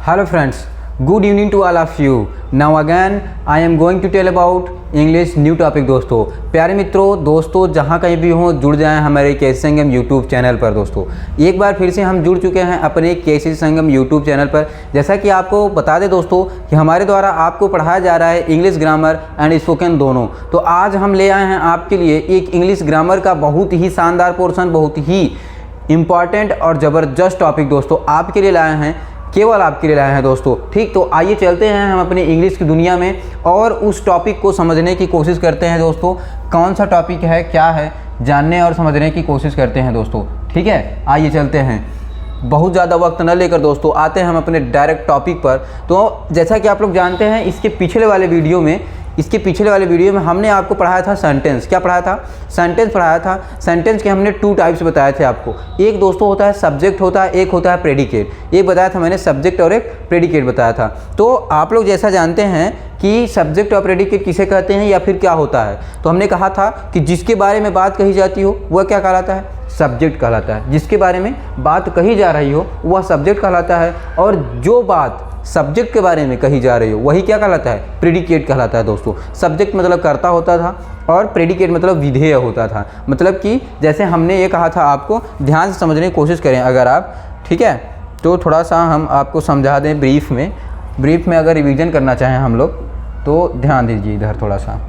Hello friends, good evening to all of you. Now again I am going to tell about English new topic दोस्तों। प्यारे मित्रों, दोस्तों जहाँ कहीं भी हों जुड़ जाएं हमारे केसी संगम यूट्यूब चैनल पर। दोस्तों एक बार फिर से हम जुड़ चुके हैं अपने केसी संगम यूट्यूब चैनल पर। जैसा कि आपको बता दें दोस्तों कि हमारे द्वारा आपको पढ़ाया जा रहा है इंग्लिश ग्रामर एंड स्पोकन दोनों। तो आज हम ले आए हैं आपके लिए एक इंग्लिश ग्रामर का बहुत ही शानदार पोर्शन, बहुत ही इम्पॉर्टेंट और ज़बरदस्त टॉपिक दोस्तों आपके लिए लाए हैं, केवल आपके लिए लाए हैं दोस्तों। ठीक, तो आइए चलते हैं हम अपने इंग्लिश की दुनिया में और उस टॉपिक को समझने की कोशिश करते हैं दोस्तों। कौन सा टॉपिक है, क्या है, जानने और समझने की कोशिश करते हैं दोस्तों। ठीक है, आइए चलते हैं, बहुत ज़्यादा वक्त न लेकर दोस्तों आते हैं हम अपने डायरेक्ट टॉपिक पर। तो जैसा कि आप लोग जानते हैं इसके पिछले वाले वीडियो में हमने आपको पढ़ाया था सेंटेंस। क्या पढ़ाया था? सेंटेंस पढ़ाया था। सेंटेंस के हमने 2 टाइप्स बताए थे आपको। एक दोस्तों होता है सब्जेक्ट होता है, एक होता है प्रेडिकेट। एक बताया था मैंने सब्जेक्ट और एक प्रेडिकेट बताया था। तो आप लोग जैसा जानते हैं कि सब्जेक्ट और प्रेडिकेट किसे कहते हैं या फिर क्या होता है, तो हमने कहा था कि जिसके बारे में बात कही जाती हो वह क्या कहलाता है? सब्जेक्ट कहलाता है। जिसके बारे में बात कही जा रही हो वह सब्जेक्ट कहलाता है, और जो बात सब्जेक्ट के बारे में कही जा रही हो वही क्या कहलाता है? प्रेडिकेट कहलाता है दोस्तों। सब्जेक्ट मतलब कर्ता होता था और प्रेडिकेट मतलब विधेय होता था। मतलब कि जैसे हमने ये कहा था, आपको ध्यान से समझने की कोशिश करें अगर आप, ठीक है, तो थोड़ा सा हम आपको समझा दें ब्रीफ में अगर रिवीजन करना चाहें हम लोग तो ध्यान दीजिए इधर थोड़ा सा।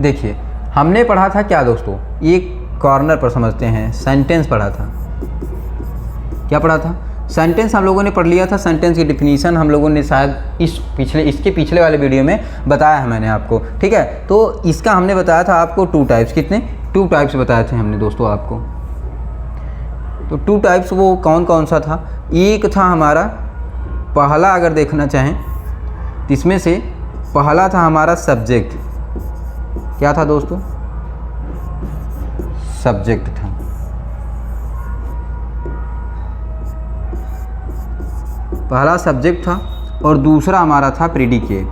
देखिए हमने पढ़ा था क्या दोस्तों, एक कॉर्नर पर समझते हैं, सेंटेंस पढ़ा था। क्या पढ़ा था? सेंटेंस हम लोगों ने पढ़ लिया था। सेंटेंस की डिफिनीशन हम लोगों ने शायद इसके पिछले वाले वीडियो में बताया है मैंने आपको। ठीक है, तो इसका हमने बताया था आपको 2 टाइप्स। कितने? 2 टाइप्स बताए थे हमने दोस्तों आपको। तो 2 टाइप्स वो कौन कौन सा था? एक था हमारा पहला, अगर देखना चाहें तो इसमें से पहला था हमारा सब्जेक्ट। क्या था दोस्तों? सब्जेक्ट था। पहला सब्जेक्ट था और दूसरा हमारा था प्रेडिकेट।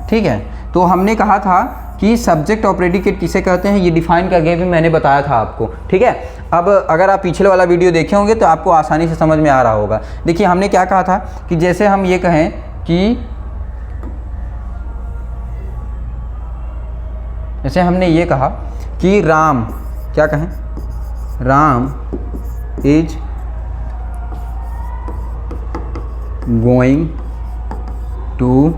ठीक है, तो हमने कहा था कि सब्जेक्ट और प्रेडिकेट किसे कहते हैं ये डिफाइन करके भी मैंने बताया था आपको। ठीक है, अब अगर आप पिछले वाला वीडियो देखे होंगे तो आपको आसानी से समझ में आ रहा होगा। देखिए हमने क्या कहा था कि जैसे हम ये कहें कि जैसे हमने ये कहा कि राम, क्या कहें, Ram is going to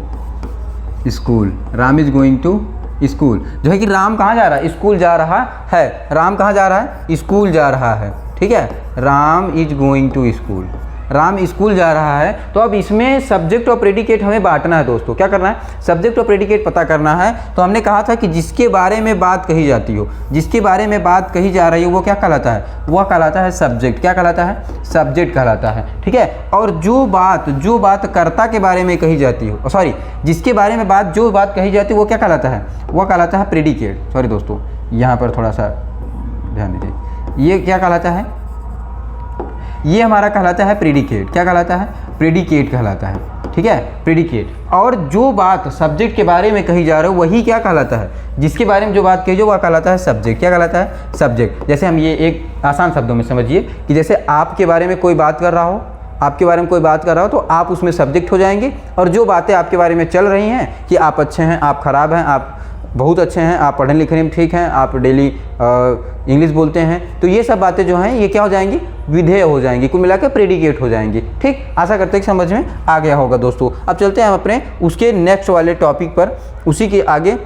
school. Ram is going to school, जो है कि राम कहाँ जा रहा है? स्कूल जा रहा है। राम कहाँ जा रहा है? स्कूल जा रहा है। ठीक है, Ram is going to school, Ram school जा रहा है। तो अब इसमें सब्जेक्ट और प्रेडिकेट हमें बांटना है दोस्तों। क्या करना है? सब्जेक्ट और प्रेडिकेट पता करना है। तो हमने कहा था कि जिसके बारे में बात कही जाती हो, जिसके बारे में बात कही जा रही हो वो क्या कहलाता है? वह कहलाता है सब्जेक्ट। क्या कहलाता है? सब्जेक्ट कहलाता है। ठीक है, और जो बात कर्ता के बारे में कही जाती हो, सॉरी, जिसके बारे में जो बात कही जाती है वो क्या कहलाता है? वह कहलाता है प्रेडिकेट। सॉरी दोस्तों, यहाँ पर थोड़ा सा ध्यान दीजिए, ये क्या कहलाता है? ये हमारा कहलाता है प्रेडिकेट। क्या कहलाता है? प्रेडिकेट कहलाता है। ठीक है, प्रेडिकेट। और जो बात सब्जेक्ट के बारे में कही जा रही है वही क्या कहलाता है? जिसके बारे में जो बात कही जो वह कहलाता है सब्जेक्ट। क्या कहलाता है? सब्जेक्ट। जैसे हम ये एक आसान शब्दों में समझिए कि जैसे आपके बारे में कोई बात कर रहा हो, तो आप उसमें सब्जेक्ट हो जाएंगे, और जो बातें आपके बारे में चल रही हैं कि आप अच्छे हैं, आप ख़राब हैं, आप बहुत अच्छे हैं, आप पढ़ने लिखने में ठीक हैं, आप डेली इंग्लिश बोलते हैं, तो ये सब बातें जो हैं ये क्या हो जाएंगी? विधेय हो जाएंगी, कुल मिलाकर प्रेडिकेट हो जाएंगी। ठीक, आशा करते हैं कि समझ में आ गया होगा दोस्तों। अब चलते हैं हम अपने उसके नेक्स्ट वाले टॉपिक पर। उसी के आगे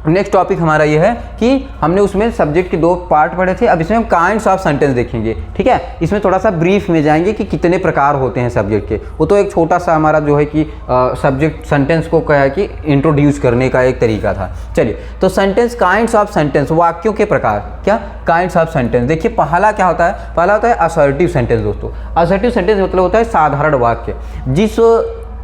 नेक्स्ट टॉपिक हमारा ये है कि हमने उसमें सब्जेक्ट के 2 पार्ट पढ़े थे। अब इसमें हम काइंड्स ऑफ सेंटेंस देखेंगे। ठीक है, इसमें थोड़ा सा ब्रीफ में जाएंगे कि कितने प्रकार होते हैं सब्जेक्ट के। वो तो एक छोटा सा हमारा जो है कि सब्जेक्ट सेंटेंस को क्या है कि इंट्रोड्यूस करने का एक तरीका था। चलिए, तो सेंटेंस, काइंड्स ऑफ सेंटेंस, वाक्यों के प्रकार। क्या? Kinds of sentence. देखिए पहला क्या होता है? पहला होता है असर्टिव सेंटेंस दोस्तों। असर्टिव सेंटेंस मतलब होता है साधारण वाक्य। जिस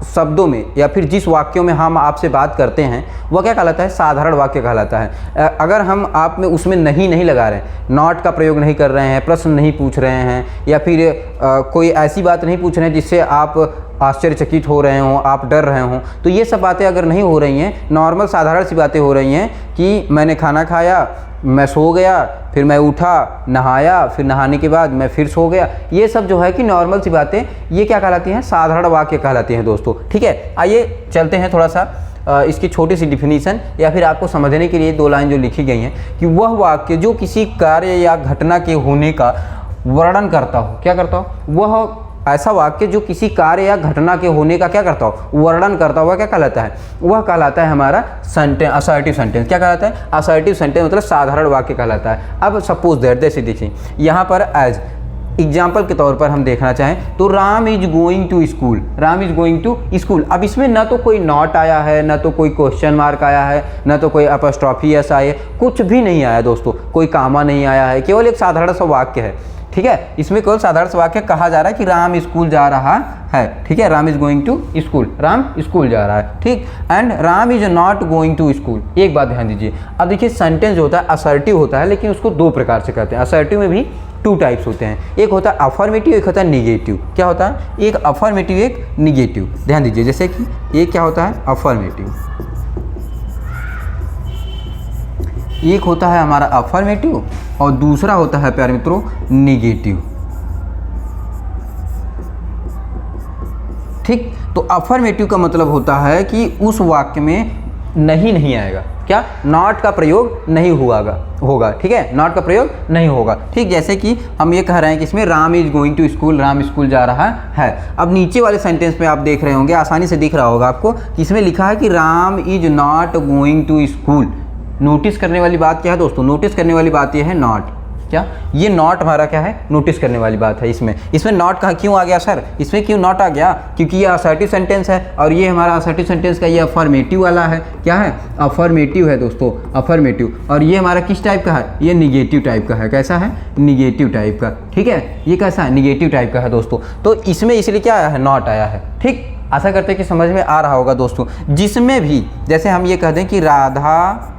शब्दों में या फिर जिस वाक्यों में हम आपसे बात करते हैं वह क्या कहलाता है? साधारण वाक्य कहलाता है। अगर हम आप में उसमें नहीं लगा रहे हैं, नॉट का प्रयोग नहीं कर रहे हैं, प्रश्न नहीं पूछ रहे हैं, या फिर कोई ऐसी बात नहीं पूछ रहे हैं जिससे आप आश्चर्यचकित हो रहे हों, आप डर रहे हों, तो ये सब बातें अगर नहीं हो रही हैं, नॉर्मल साधारण सी बातें हो रही हैं कि मैंने खाना खाया, मैं सो गया, फिर मैं उठा, नहाया, फिर नहाने के बाद मैं फिर सो गया, ये सब जो है कि नॉर्मल सी बातें, ये क्या कहलाती हैं, साधारण वाक्य कहलाते हैं दोस्तों। ठीक है, आइए चलते हैं थोड़ा सा इसकी छोटी सी डिफिनीशन, या फिर आपको समझने के लिए 2 लाइन जो लिखी गई हैं कि वह वाक्य जो किसी कार्य या घटना के होने का वर्णन करता हो, क्या करता हो, वह ऐसा वाक्य जो किसी कार्य या घटना के होने का क्या करता हो, वर्णन करता हुआ क्या कहलाता है, वह कहलाता है हमारा सेंटेंस, असर्टिव सेंटेंस। क्या कहलाता है, असर्टिव सेंटेंस मतलब साधारण वाक्य कहलाता है। अब सपोज दैट, जैसे देखिए यहाँ पर एज एग्जाम्पल के तौर पर हम देखना चाहें तो Ram is going to school, Ram is going to school. अब इसमें ना तो कोई नॉट आया है, ना तो कोई क्वेश्चन मार्क आया है, ना तो कोई अपस्ट्रॉफी एस आई है, कुछ भी नहीं आया दोस्तों, कोई कामा नहीं आया है, केवल एक साधारण सा वाक्य है। ठीक है, इसमें केवल साधारण सा वाक्य कहा जा रहा है कि राम स्कूल जा रहा है। ठीक है, Ram is going to school, Ram school जा रहा है। ठीक, and Ram is not going to school. एक बात ध्यान दीजिए, अब देखिए सेंटेंस जो होता है असर्टिव होता है, लेकिन उसको 2 प्रकार से कहते हैं। असर्टिव में भी 2 टाइप्स होते हैं, एक होता है अफर्मेटिव, एक होता है निगेटिव। क्या होता है, एक अफर्मेटिव, एक निगेटिव। ध्यान दीजिए, जैसे कि एक क्या होता है अफर्मेटिव, एक होता है हमारा अफर्मेटिव और दूसरा होता है प्यारे मित्रों निगेटिव। ठीक, तो अफर्मेटिव का मतलब होता है कि उस वाक्य में नहीं आएगा, क्या, नॉट का प्रयोग नहीं होगा। ठीक है, नॉट का प्रयोग नहीं होगा। ठीक, जैसे कि हम ये कह रहे हैं कि इसमें Ram is going to school, Ram school जा रहा है। अब नीचे वाले सेंटेंस में आप देख रहे होंगे, आसानी से दिख रहा होगा आपको कि इसमें लिखा है कि Ram is not going to school. Notice करने वाली बात क्या है दोस्तों, नोटिस करने वाली बात यह है नॉट। क्या, ये नॉट हमारा क्या है, नोटिस करने वाली बात है। इसमें नॉट कहाँ क्यों आ गया सर, इसमें क्यों नॉट आ गया, क्योंकि ये असर्टिव सेंटेंस है और ये हमारा असर्टिव सेंटेंस का ये अफर्मेटिव वाला है। क्या है, अफर्मेटिव है दोस्तों, अफर्मेटिव। और ये हमारा किस टाइप का है, ये निगेटिव टाइप का है। कैसा है, निगेटिव टाइप का। ठीक है, ये कैसा है, निगेटिव टाइप का है दोस्तों। तो इसमें इसलिए क्या आया है, नॉट आया है। ठीक, आशा करते हैं कि समझ में आ रहा होगा दोस्तों। जिसमें भी जैसे हम ये कह दें कि Radha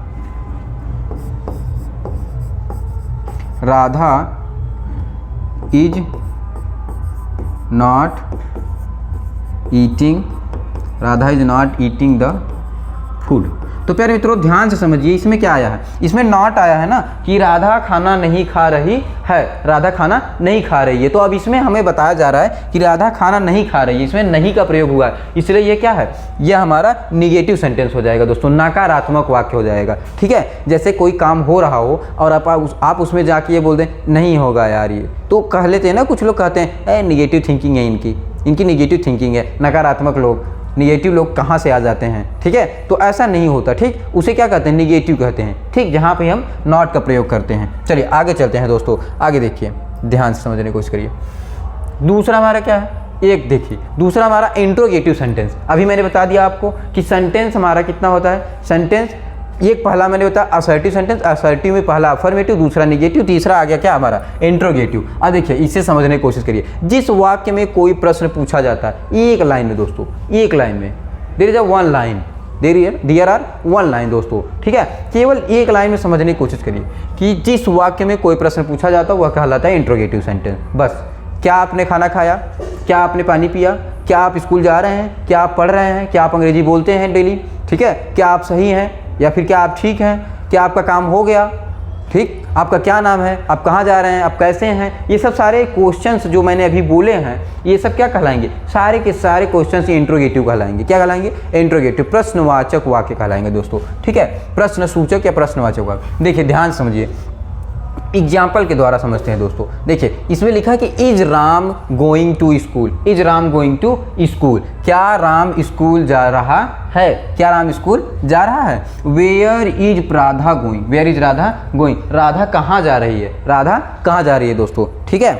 is not eating, Radha is not eating the food. तो प्यारे मित्रों ध्यान से समझिए, इसमें क्या आया है, इसमें नॉट आया है ना कि राधा खाना नहीं खा रही है, राधा खाना नहीं खा रही है। तो अब इसमें हमें बताया जा रहा है कि राधा खाना नहीं खा रही है, इसमें नहीं का प्रयोग हुआ है, इसलिए ये क्या है, ये हमारा निगेटिव सेंटेंस हो जाएगा दोस्तों, नकारात्मक वाक्य हो जाएगा। ठीक है, जैसे कोई काम हो रहा हो और आप उसमें जाके ये बोल दें नहीं होगा यार, ये तो कह लेते हैं ना, कुछ लोग कहते हैं निगेटिव थिंकिंग है इनकी निगेटिव थिंकिंग है, नकारात्मक लोग, निगेटिव लोग कहाँ से आ जाते हैं। ठीक है, तो ऐसा नहीं होता। ठीक, उसे क्या कहते हैं, निगेटिव कहते हैं। ठीक, जहाँ पे हम नॉट का प्रयोग करते हैं। चलिए आगे चलते हैं दोस्तों, आगे देखिए, ध्यान से समझने की कोशिश करिए। दूसरा हमारा क्या है, एक देखिए, दूसरा हमारा इंट्रोगेटिव सेंटेंस। अभी मैंने बता दिया आपको कि सेंटेंस हमारा कितना होता है, सेंटेंस एक पहला मैंने बताया असर्टिव सेंटेंस, असर्टिव में पहला अफर्मेटिव, दूसरा निगेटिव, तीसरा आ गया क्या हमारा इंट्रोगेटिव। अब देखिए इसे समझने की कोशिश करिए। जिस वाक्य में कोई प्रश्न पूछा जाता है, एक लाइन में दोस्तों, एक लाइन में, there is a one line, there are one line दोस्तों। ठीक है, केवल एक लाइन में समझने की कोशिश करिए कि जिस वाक्य में कोई प्रश्न पूछा जाता है वह कहलाता है इंट्रोगेटिव सेंटेंस। बस, क्या आपने खाना खाया, क्या आपने पानी पिया, क्या आप स्कूल जा रहे हैं, क्या आप पढ़ रहे हैं, क्या आप अंग्रेजी बोलते हैं डेली, ठीक है, क्या आप सही हैं या फिर क्या आप ठीक हैं, क्या आपका काम हो गया, ठीक, आपका क्या नाम है, आप कहाँ जा रहे हैं, आप कैसे हैं। ये सब सारे क्वेश्चंस जो मैंने अभी बोले हैं, ये सब क्या कहलाएंगे, सारे के सारे क्वेश्चंस इंट्रोगेटिव कहलाएंगे। क्या कहलाएंगे, इंट्रोगेटिव, प्रश्नवाचक वाक्य कहलाएंगे दोस्तों। ठीक है, प्रश्न सूचक या प्रश्नवाचक वाक्य। देखिए ध्यान समझिए, एग्जाम्पल के द्वारा समझते हैं दोस्तों। देखिए इसमें लिखा है कि is Ram going to school, is Ram going to school, क्या राम स्कूल जा रहा है, क्या राम स्कूल जा रहा है। Where is Radha going, where is Radha going, Radha कहाँ जा रही है, राधा कहाँ जा रही है दोस्तों। ठीक है,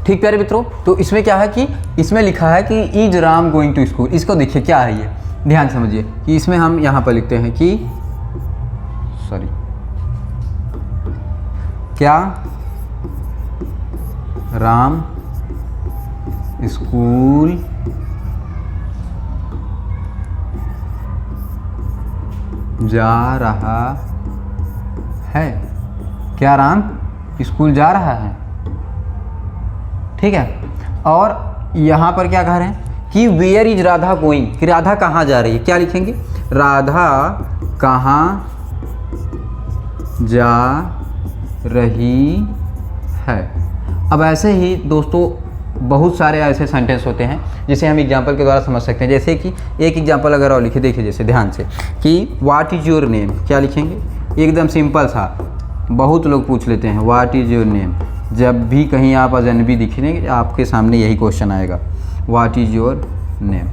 ठीक प्यारे मित्रों, तो इसमें क्या है कि इसमें लिखा है कि is Ram going to school. इसको देखिए क्या है, ये ध्यान समझिए कि इसमें हम यहाँ पर लिखते हैं कि क्या राम स्कूल जा रहा है, क्या राम स्कूल जा रहा है। ठीक है, और यहाँ पर क्या कह रहे हैं कि वेयर इज राधा गोइंग, कि राधा कहाँ जा रही है, क्या लिखेंगे, राधा कहाँ जा रही है। अब ऐसे ही दोस्तों बहुत सारे ऐसे सेंटेंस होते हैं जिसे हम एग्जांपल के द्वारा समझ सकते हैं। जैसे कि एक एग्जांपल अगर और लिखे, देखिए जैसे ध्यान से कि व्हाट इज़ योर नेम, क्या लिखेंगे, एकदम सिंपल सा, बहुत लोग पूछ लेते हैं व्हाट इज़ योर नेम। जब भी कहीं आप अजनबी दिखेंगे आपके सामने यही क्वेश्चन आएगा, व्हाट इज़ योर नेम।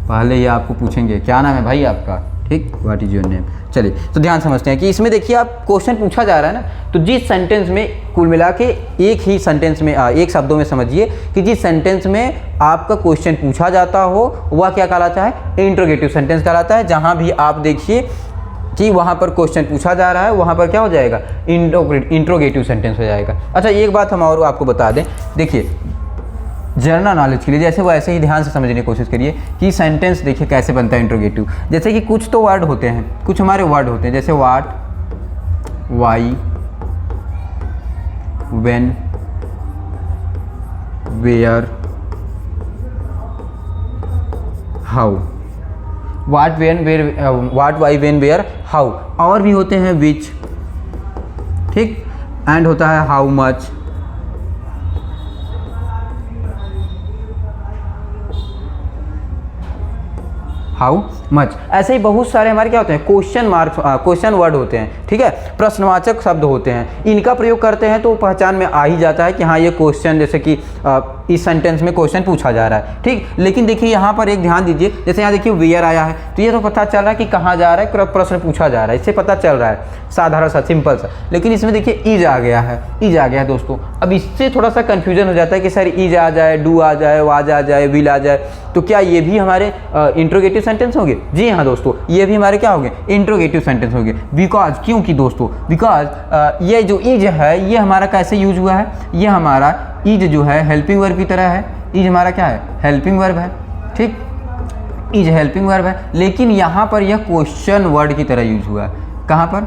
पहले ही आपको पूछेंगे क्या नाम है भाई आपका, ठीक, व्हाट इज़ योर नेम। चलिए तो ध्यान समझते हैं कि इसमें देखिए आप क्वेश्चन पूछा जा रहा है ना, तो जिस सेंटेंस में कुल मिला के एक ही सेंटेंस में एक शब्दों में समझिए कि जिस सेंटेंस में आपका क्वेश्चन पूछा जाता हो वह क्या कहलाता है, इंट्रोगेटिव सेंटेंस कहलाता है। जहाँ भी आप देखिए कि वहाँ पर क्वेश्चन पूछा जा रहा है वहाँ पर क्या हो जाएगा, इंट्रोगेटिव सेंटेंस हो जाएगा। अच्छा एक बात हम और आपको बता दें, देखिए जनरल नॉलेज के लिए जैसे वो ऐसे ही ध्यान से समझने की कोशिश करिए कि सेंटेंस देखिए कैसे बनता है इंट्रोगेटिव। जैसे कि कुछ तो वर्ड होते हैं, कुछ हमारे वर्ड होते हैं, जैसे what, why, when, where, how, what when where, what why when where how. और भी होते हैं विच, ठीक, एंड होता है हाउ मच, हाउ मच। ऐसे ही बहुत सारे हमारे क्या होते हैं, क्वेश्चन मार्क, क्वेश्चन वर्ड होते हैं, ठीक है, प्रश्नवाचक शब्द होते हैं। इनका प्रयोग करते हैं तो पहचान में आ ही जाता है कि हाँ ये क्वेश्चन, जैसे कि इस सेंटेंस में क्वेश्चन पूछा जा रहा है, ठीक। लेकिन देखिए यहाँ पर एक ध्यान दीजिए, जैसे यहाँ देखिए वेयर आया है तो ये तो पता चल रहा है कि कहाँ जा रहा है, प्रश्न पूछा जा रहा है, इससे पता चल रहा है, साधारण सा सिंपल सा। लेकिन इसमें देखिए इज आ गया है, इज आ गया है दोस्तों। अब इससे थोड़ा सा कन्फ्यूजन हो जाता है कि सर इज आ जाए, डू आ जाए, वाज आ जाए, विल आ जाए, तो क्या ये भी हमारे इंट्रोगेटिव सेंटेंस होंगे? जी हाँ दोस्तों, ये भी हमारे क्या होंगे, इंट्रोगेटिव सेंटेंस होंगे। बिकॉज, क्योंकि दोस्तों बिकॉज ये जो इज है ये हमारा कैसे यूज हुआ है, ये हमारा इज जो है हेल्पिंग वर्ब की तरह है। इज हमारा क्या है, हेल्पिंग वर्ब है, ठीक, इज हेल्पिंग वर्ब है। लेकिन यहाँ पर यह क्वेश्चन वर्ड की तरह यूज हुआ है। कहाँ पर,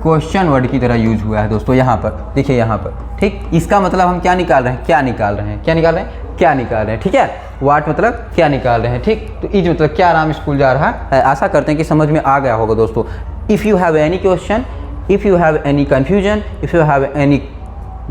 क्वेश्चन वर्ड की तरह यूज हुआ है दोस्तों, यहाँ पर देखिए, यहाँ पर, ठीक। इसका मतलब हम क्या निकाल रहे हैं, क्या निकाल रहे हैं, क्या निकाल रहे हैं, क्या निकाल रहे हैं, ठीक है। व्हाट मतलब क्या निकाल रहे हैं, ठीक। तो इज मतलब क्या राम स्कूल जा रहा है। आशा करते हैं कि समझ में आ गया होगा दोस्तों। If you have any question, if you have any confusion, if you have any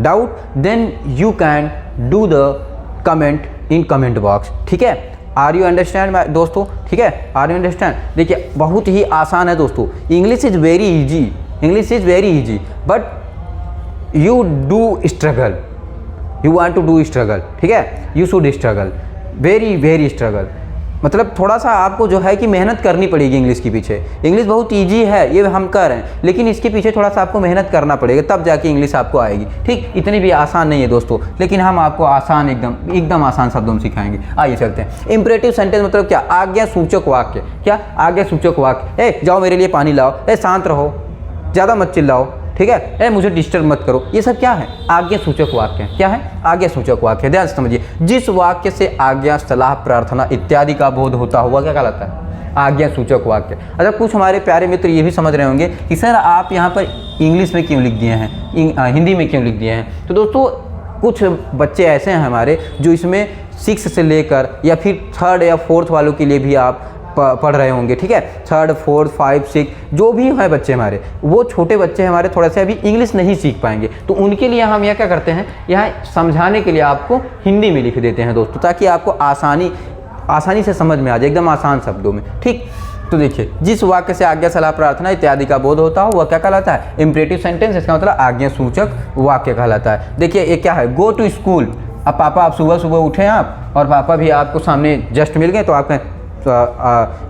doubt, then you can do the comment in comment box, ठीक है। आर यू अंडरस्टैंड दोस्तों, ठीक है, आर यू अंडरस्टैंड। देखिए बहुत ही आसान है दोस्तों, English is very easy, English is very easy, but you do struggle, you want to do struggle, ठीक है, you should struggle, very very struggle. मतलब थोड़ा सा आपको जो है कि मेहनत करनी पड़ेगी इंग्लिश के पीछे। इंग्लिश बहुत इजी है ये हम कह रहे हैं, लेकिन इसके पीछे थोड़ा सा आपको मेहनत करना पड़ेगा, तब जाके इंग्लिश आपको आएगी, ठीक। इतनी भी आसान नहीं है दोस्तों, लेकिन हम आपको आसान, एकदम आसान शब्दों में सिखाएंगे। आइए चलते हैं। इंपरेटिव सेंटेंस मतलब क्या, आज्ञा सूचक वाक्य। क्या, आज्ञा सूचक वाक्य। ए जाओ मेरे लिए पानी लाओ, ए शांत रहो, ज़्यादा मत चिल्लाओ, ठीक है, ए मुझे डिस्टर्ब मत करो, ये सब क्या है, आज्ञा सूचक वाक्य। क्या है, आज्ञा सूचक वाक्य। ध्यान से समझिए, जिस वाक्य से आज्ञा, सलाह, प्रार्थना इत्यादि का बोध होता हुआ क्या कहलाता है, आज्ञा सूचक वाक्य। अच्छा कुछ हमारे प्यारे मित्र ये भी समझ रहे होंगे कि सर आप यहाँ पर इंग्लिश में क्यों लिख दिए हैं, हिंदी में क्यों लिख दिए हैं। तो दोस्तों कुछ बच्चे ऐसे हैं हमारे जो इसमें 6 से लेकर या फिर 3rd या 4th वालों के लिए भी आप पढ़ रहे होंगे, ठीक है। 3rd, 4th, 5, 6 जो भी है बच्चे हमारे, वो छोटे बच्चे हमारे थोड़ा से अभी इंग्लिश नहीं सीख पाएंगे, तो उनके लिए हम यह क्या करते हैं, यहाँ समझाने के लिए आपको हिंदी में लिख देते हैं दोस्तों, ताकि आपको आसानी से समझ में आ जाए, एकदम आसान शब्दों में, ठीक। तो देखिए, जिस वाक्य से आज्ञा, सलाह, प्रार्थना इत्यादि का बोध होता हो वह क्या कहलाता है, इंपरेटिव सेंटेंस। इसका मतलब आज्ञा सूचक वाक्य कहलाता है। देखिए ये क्या है, गो टू स्कूल। अब पापा आप सुबह सुबह उठे आप और पापा भी आपको सामने जस्ट मिल गए, तो आप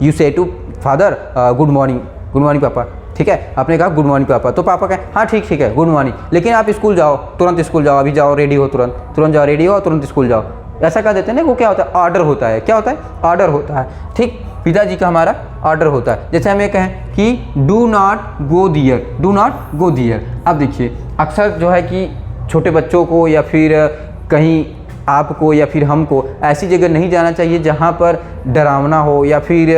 यू से टू फादर गुड मॉर्निंग पापा, ठीक है। आपने कहा गुड मॉर्निंग पापा, तो पापा कहें हाँ ठीक है गुड मॉर्निंग, लेकिन आप स्कूल जाओ, तुरंत स्कूल जाओ, अभी जाओ रेडी हो, तुरंत जाओ रेडी हो, तुरंत स्कूल जाओ, ऐसा कह देते हैं ना। वो क्या होता है, ऑर्डर होता है। क्या होता है, ऑर्डर होता है, ठीक। पिताजी का हमारा ऑर्डर होता है। जैसे हम ये कहें कि do not go there, do not go there. अब देखिए अक्सर जो है कि छोटे बच्चों को या फिर कहीं आपको या फिर हमको ऐसी जगह नहीं जाना चाहिए जहाँ पर डरावना हो या फिर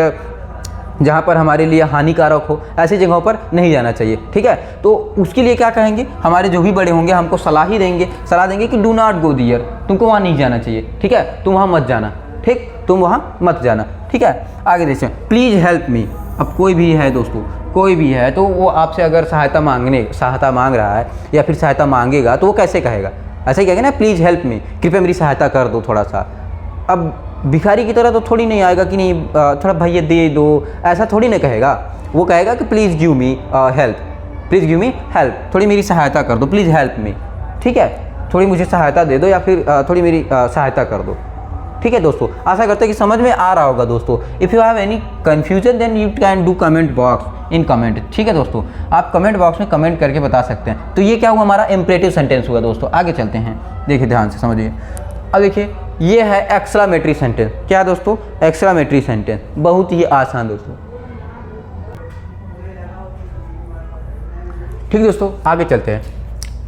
जहाँ पर हमारे लिए हानिकारक हो, ऐसी जगहों पर नहीं जाना चाहिए, ठीक है। तो उसके लिए क्या कहेंगे, हमारे जो भी बड़े होंगे हमको सलाह देंगे कि डू नॉट गो दियर, तुमको वहाँ नहीं जाना चाहिए, ठीक है, तुम वहाँ मत जाना, ठीक, तुम वहाँ मत जाना, ठीक है। आगे देखते हैं, प्लीज़ हेल्प मी। अब कोई भी है दोस्तों, कोई भी है तो वो आपसे अगर सहायता मांग रहा है या फिर सहायता मांगेगा तो वो कैसे कहेगा? ऐसे ही कहेगा ना, प्लीज़ हेल्प मी, कृपया मेरी सहायता कर दो थोड़ा सा। अब भिखारी की तरह तो थोड़ी नहीं आएगा कि नहीं थोड़ा भैया दे दो, ऐसा थोड़ी ना कहेगा। वो कहेगा कि please give me help, please give me help, थोड़ी मेरी सहायता कर दो, प्लीज़ हेल्प मी, ठीक है, थोड़ी मुझे सहायता दे दो या फिर थोड़ी मेरी सहायता कर दो, ठीक है दोस्तों। आशा करते हैं कि समझ में आ रहा होगा दोस्तों। If you have any confusion then you can do comment box in comment, ठीक है दोस्तों, आप कमेंट बॉक्स में कमेंट करके बता सकते हैं। तो ये क्या हुआ, हमारा इम्परेटिव सेंटेंस हुआ दोस्तों। आगे चलते हैं, देखिए ध्यान से समझिए। अब देखिए ये है एक्सक्लेमेटरी सेंटेंस। क्या है दोस्तों? एक्सक्लेमेटरी सेंटेंस, बहुत ही आसान दोस्तों, ठीक दोस्तों। आगे चलते हैं।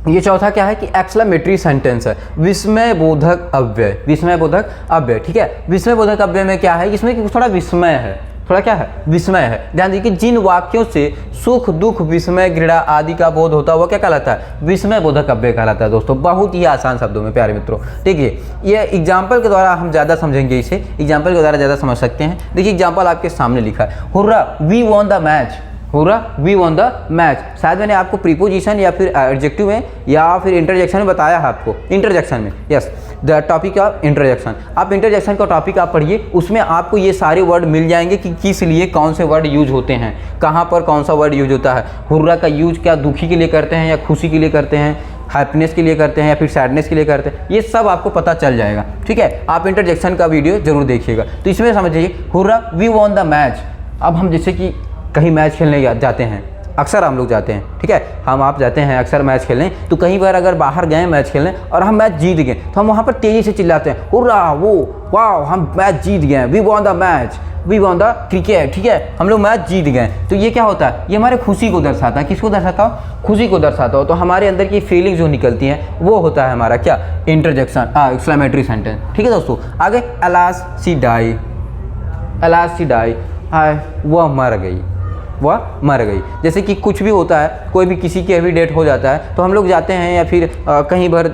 ये चौथा क्या है कि एक्सक्लेमेटरी सेंटेंस है, विस्मय बोधक अव्यय, विस्मय बोधक अव्यय, ठीक है। विस्मय बोधक अव्यय में क्या है, इसमें थोड़ा विस्मय है, थोड़ा क्या है, विस्मय है। ध्यान दीजिए कि जिन वाक्यों से सुख दुख विस्मय घृणा आदि का बोध होता है वो क्या कहलाता है, विस्मय बोधक अव्यय कहलाता है दोस्तों। बहुत ही आसान शब्दों में प्यारे मित्रों, देखिए ये एग्जाम्पल के द्वारा हम ज़्यादा समझेंगे, इसे एग्जाम्पल के द्वारा ज़्यादा समझ सकते हैं। देखिए एग्जाम्पल आपके सामने लिखा है, hurray we won the match, hurray we won the match. शायद मैंने आपको प्रीपोजिशन या फिर एडजेक्टिव में या फिर इंटरजेक्शन में बताया है आपको, इंटरजेक्शन में, yes the topic of interjection. आप इंटरजेक्शन का टॉपिक आप पढ़िए, उसमें आपको ये सारे वर्ड मिल जाएंगे कि किस लिए कौन से वर्ड यूज होते हैं, कहाँ पर कौन सा वर्ड यूज होता है। हुर्रा का यूज क्या दुखी के लिए करते हैं या खुशी के लिए करते हैं, हैप्पीनेस के लिए करते हैं या फिर सैडनेस के लिए करते हैं, ये सब आपको पता चल जाएगा, ठीक है। आप इंटरजेक्शन का वीडियो जरूर देखिएगा। तो इसमें समझिए, hurray we won the match. अब हम जैसे कि कहीं मैच खेलने जाते हैं, अक्सर हम लोग जाते हैं, ठीक है, हम आप जाते हैं अक्सर मैच खेलने। तो कहीं बार अगर बाहर गए मैच खेलने और हम मैच जीत गए तो हम वहाँ पर तेज़ी से चिल्लाते हैं, हुर्रा वो वाह हम मैच जीत गए, we won the match, we won the cricket, ठीक है, हम लोग मैच जीत गए। तो ये क्या होता है, ये हमारे खुशी को दर्शाता है। किसको दर्शाता हो? खुशी को दर्शाता हो। तो हमारे अंदर की फीलिंग जो निकलती हैं वो होता है हमारा क्या, इंटरजेक्शन, एक्सक्लेमेटरी सेंटेंस, ठीक है दोस्तों। आगे, अलास सी डाई, अलास सी डाई, हाय वह मर गई, वह मर गई। जैसे कि कुछ भी होता है, कोई भी किसी की हैवी डेट हो जाता है तो हम लोग जाते हैं या फिर कहीं भर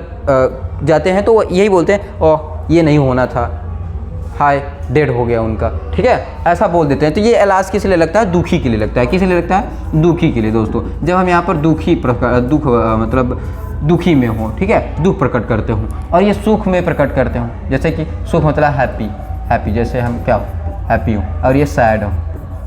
जाते हैं तो यही बोलते हैं, ओह ये नहीं होना था, हाय डेड हो गया उनका, ठीक है, ऐसा बोल देते हैं। तो ये एलास किस लिए लगता है, दुखी के लिए लगता है। किस लिए लगता है, दुखी के लिए दोस्तों। जब हम यहाँ पर मतलब दुखी में हो, ठीक है, दुख प्रकट करते हो, और ये सुख में प्रकट करते हो। जैसे कि सुख मतलब हैप्पी, हैप्पी जैसे हम क्या हैप्पी हो, और ये सैड हो,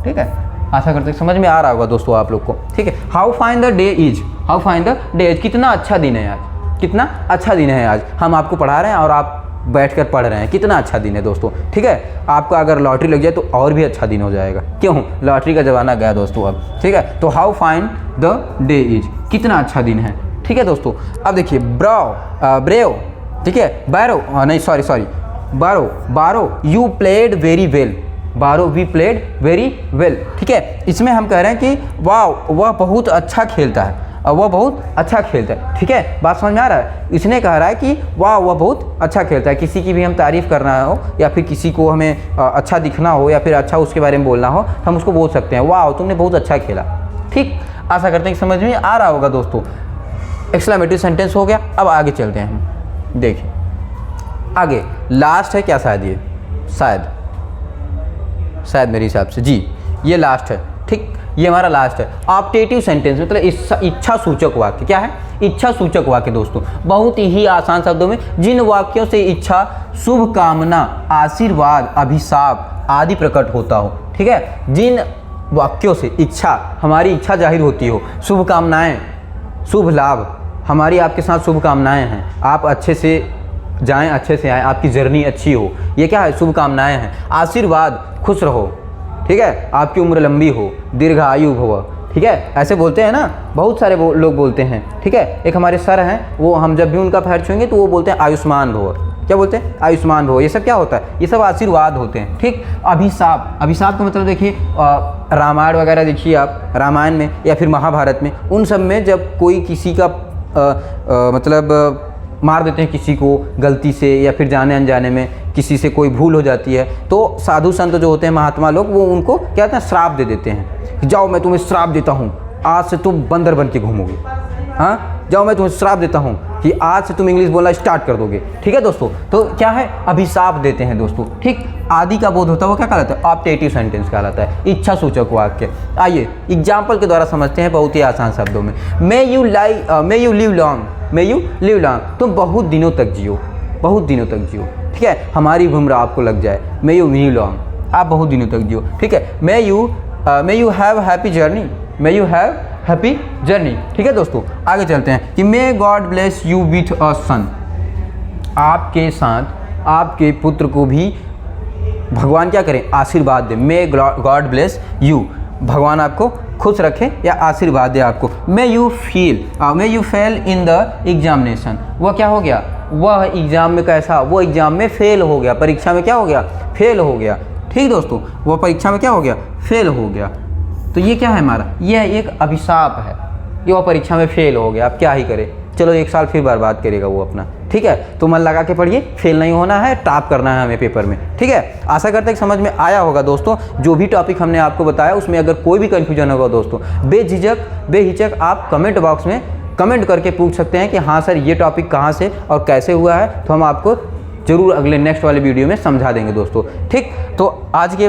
ठीक है। आशा करते हैं समझ में आ रहा होगा दोस्तों आप लोग को, ठीक है। How fine the day is, how fine the day is, कितना अच्छा दिन है आज, कितना अच्छा दिन है आज। हम आपको पढ़ा रहे हैं और आप बैठकर पढ़ रहे हैं, कितना अच्छा दिन है दोस्तों, ठीक है। आपका अगर लॉटरी लग जाए तो और भी अच्छा दिन हो जाएगा, क्यों, लॉटरी का ज़माना गया दोस्तों अब, ठीक है। तो how fine the day is, कितना अच्छा दिन है, ठीक है दोस्तों। अब देखिए ब्रेव, ठीक है, बारो यू प्लेड वेरी वेल, बारो वी प्लेड वेरी वेल, ठीक है। इसमें हम कह रहे हैं कि वाह वह बहुत अच्छा खेलता है, और वह बहुत अच्छा खेलता है, ठीक है। बात समझ में आ रहा है? इसने कह रहा है कि वाह वह बहुत अच्छा खेलता है। किसी की भी हम तारीफ़ करना हो या फिर किसी को हमें अच्छा दिखना हो या फिर अच्छा उसके बारे में बोलना हो, हम उसको बोल सकते हैं वाह तुमने बहुत अच्छा खेला, ठीक। आशा करते हैं कि समझ में आ रहा होगा दोस्तों। एक्सक्लेमेटरी सेंटेंस हो गया। अब आगे चलते हैं हम, देखिए आगे लास्ट है क्या, शायद ये शायद मेरे हिसाब से जी ये लास्ट है, ठीक, ये हमारा लास्ट है। ऑप्टेटिव सेंटेंस मतलब इच्छा सूचक वाक्य। क्या है, इच्छा सूचक वाक्य दोस्तों। बहुत ही आसान शब्दों में जिन वाक्यों से इच्छा, शुभ कामना, आशीर्वाद, अभिशाप आदि प्रकट होता हो, ठीक है। जिन वाक्यों से इच्छा, हमारी इच्छा जाहिर होती हो, शुभ कामनाएं, शुभ लाभ, हमारी आपके साथ शुभ कामनाएं हैं, आप अच्छे से जाएं, अच्छे से आएँ, आपकी जर्नी अच्छी हो, ये क्या है, शुभ कामनाएं हैं। आशीर्वाद, खुश रहो, ठीक है, आपकी उम्र लंबी हो, दीर्घायु हो, ठीक है, ऐसे बोलते हैं ना, बहुत सारे लोग बोलते हैं, ठीक है। एक हमारे सर हैं, वो हम जब भी उनका पैर छूएंगे तो वो बोलते हैं आयुष्मान भव। क्या बोलते हैं, आयुष्मान भव। ये सब क्या होता है, ये सब आशीर्वाद होते हैं, ठीक। अभिशाप, अभिशाप का मतलब देखिए रामायण वगैरह देखिए आप, रामायण में या फिर महाभारत में, उन सब में जब कोई किसी का मतलब मार देते हैं किसी को गलती से या फिर जाने अनजाने में किसी से कोई भूल हो जाती है, तो साधु संत जो होते हैं, महात्मा लोग, वो उनको क्या कहते हैं, श्राप दे देते हैं कि जाओ मैं तुम्हें श्राप देता हूँ, आज से तुम बंदर बन के घूमोगे, हाँ जाओ मैं तुम्हें श्राप देता हूँ कि आज से तुम इंग्लिश बोलना स्टार्ट कर दोगे। ठीक है दोस्तों, तो क्या है, अभिशाप देते हैं दोस्तों। ठीक, आदि का बोध होता है वो क्या कहलाता है, ऑप्टेटिव सेंटेंस कहलाता है, इच्छा सूचक वाक्य। आइए एग्जाम्पल के द्वारा समझते हैं बहुत ही आसान शब्दों में। मे यू लिव लॉन्ग, तुम बहुत दिनों तक जियो, बहुत दिनों तक जियो। ठीक है, हमारी उम्र आपको लग जाए, मे यू लॉन्ग, आप बहुत दिनों तक जियो। ठीक है, may you have happy journey, may you have happy journey. ठीक है दोस्तों, आगे चलते हैं कि may God bless you with a son, आपके साथ आपके पुत्र को भी भगवान क्या करें, आशीर्वाद दे। मे गॉड ब्लेस यू, भगवान आपको खुश रखे या आशीर्वाद दे आपको। May you fail in the examination, वह क्या हो गया, वह एग्जाम में कैसा, वो एग्जाम में फेल हो गया, परीक्षा में क्या हो गया, फेल हो गया। ठीक दोस्तों, वह परीक्षा में क्या हो गया, फेल हो गया। तो ये क्या है हमारा, यह एक अभिशाप है, ये वह परीक्षा में फेल हो गया, आप क्या ही करें, चलो 1 साल फिर बर्बाद करेगा वो अपना। ठीक है, तो मन लगा के पढ़िए, फेल नहीं होना है, टॉप करना है हमें पेपर में। ठीक है, आशा करते हैं कि समझ में आया होगा दोस्तों। जो भी टॉपिक हमने आपको बताया उसमें अगर कोई भी कन्फ्यूजन होगा दोस्तों, बेहिचक आप कमेंट बॉक्स में कमेंट करके पूछ सकते हैं कि हाँ सर ये टॉपिक कहाँ से और कैसे हुआ है, तो हम आपको ज़रूर अगले नेक्स्ट वाले वीडियो में समझा देंगे दोस्तों। ठीक, तो आज के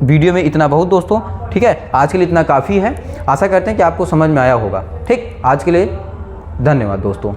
वीडियो में इतना बहुत दोस्तों। ठीक है, आज के लिए इतना काफ़ी है, आशा करते हैं कि आपको समझ में आया होगा। ठीक, आज के लिए धन्यवाद दोस्तों।